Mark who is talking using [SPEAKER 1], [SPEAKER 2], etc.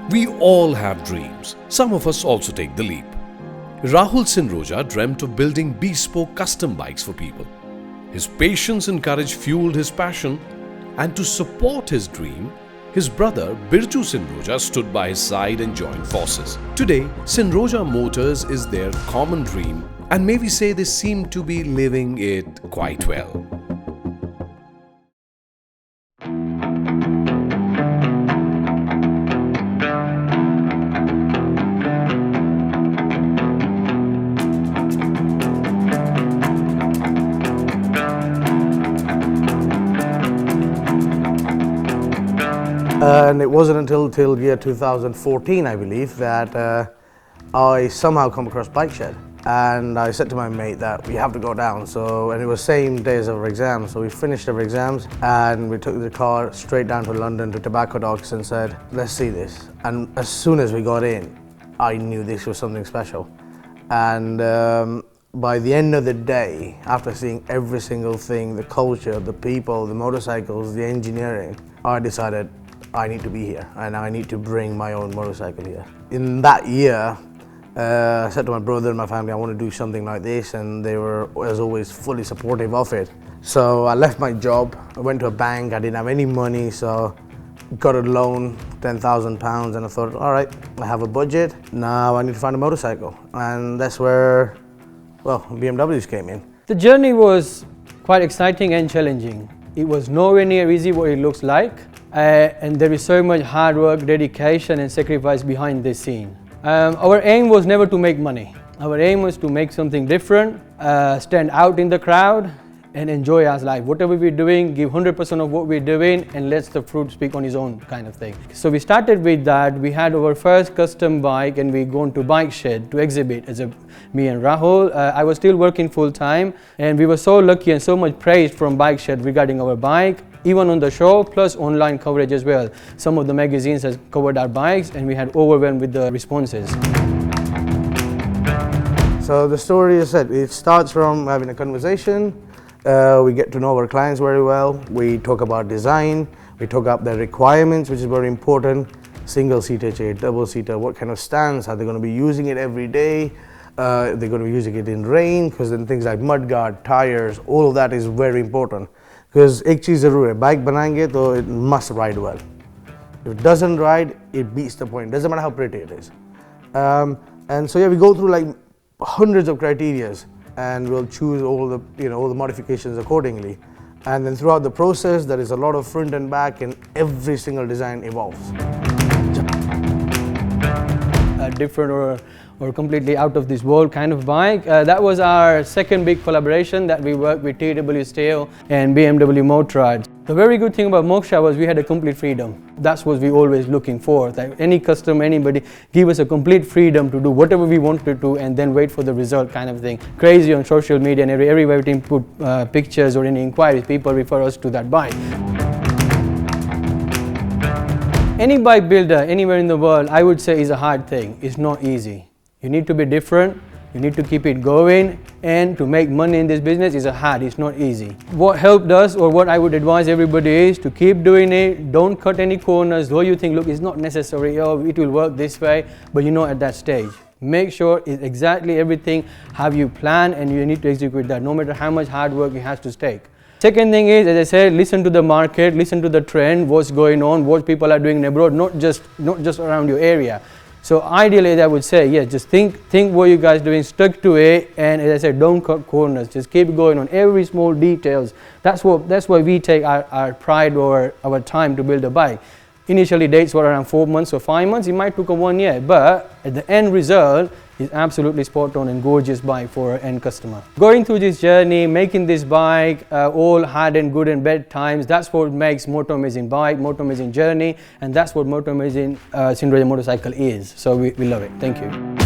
[SPEAKER 1] We all have dreams. Some of us also take the leap. Rahul Sinroja dreamt of building bespoke custom bikes for people. His patience and courage fueled his passion, and to support his dream, his brother Birju Sinroja stood by his side and joined forces. Today, Sinroja Motors is their common dream, and may we say they seem to be living it quite well.
[SPEAKER 2] And it wasn't until year 2014, I believe, that I somehow come across Bike Shed. And I said to my mate that we have to go down. And it was same days of our exams. So we finished our exams and we took the car straight down to London to Tobacco Docks and said, let's see this. And as soon as we got in, I knew this was something special. And by the end of the day, after seeing every single thing, the culture, the people, the motorcycles, the engineering, I decided I need to be here and I need to bring my own motorcycle here. In that year, I said to my brother and my family, I want to do something like this, and they were, as always, fully supportive of it. So I left my job, I went to a bank, I didn't have any money, so got a loan, £10,000, and I thought, all right, I have a budget, now I need to find a motorcycle. And that's where, well, BMWs came in.
[SPEAKER 3] The journey was quite exciting and challenging. It was nowhere near easy what it looks like. And there is so much hard work, dedication and sacrifice behind this scene. Our aim was never to make money. Our aim was to make something different, stand out in the crowd and enjoy our life. Whatever we're doing, give 100% of what we're doing and let the fruit speak on his own kind of thing. So we started with that. We had our first custom bike and we gone to Bike Shed to exhibit as me and Rahul. I was still working full time and we were so lucky and so much praised from Bike Shed regarding our bike. Even on the show, plus online coverage as well. Some of the magazines has covered our bikes and we had overwhelmed with the responses.
[SPEAKER 2] So the story is that it starts from having a conversation. We get to know our clients very well. We talk about design. We talk about their requirements, which is very important. Single-seater chair, double-seater, what kind of stands? Are they going to be using it every day? They're going to be using it in rain, because then things like mudguard, tires, all of that is very important. Because ek cheez zarur hai, bike banayenge to it must ride well. If it doesn't ride, it beats the point. Doesn't matter how pretty it is. And so yeah, we go through like hundreds of criterias, and we'll choose all the modifications accordingly. And then throughout the process, there is a lot of front and back, and every single design evolves.
[SPEAKER 3] Different or completely out of this world kind of bike. That was our second big collaboration that we worked with TW Steel and BMW Motorcycles. The very good thing about Moksha was we had a complete freedom. That's what we always looking for. Like any customer, anybody, give us a complete freedom to do whatever we wanted to and then wait for the result kind of thing. Crazy on social media and everywhere we put pictures or any inquiries, people refer us to that bike. Any bike builder anywhere in the world, I would say, is a hard thing. It's not easy. You need to be different, you need to keep it going, and to make money in this business is hard, it's not easy. What helped us, or what I would advise everybody, is to keep doing it, don't cut any corners, though you think, look, it's not necessary, oh, it will work this way, but you're not at that stage. Make sure it's exactly everything how you plan, and you need to execute that, no matter how much hard work it has to take. Second thing is, as I said, listen to the market, listen to the trend, what's going on, what people are doing abroad, not just around your area. So ideally, I would say, yeah, just think what you guys doing, stuck to it, and as I said, don't cut corners. Just keep going on every small details. That's why we take our pride or our time to build a bike. Initially, dates were around 4 months or 5 months. It might took 1 year, but at the end result is absolutely spot on and gorgeous bike for an end customer. Going through this journey, making this bike, all hard and good and bad times, that's what makes Moto Mazing bike, Moto Mazing journey, and that's what Moto Mazing Sinroja Motorcycle is. So we love it. Thank you.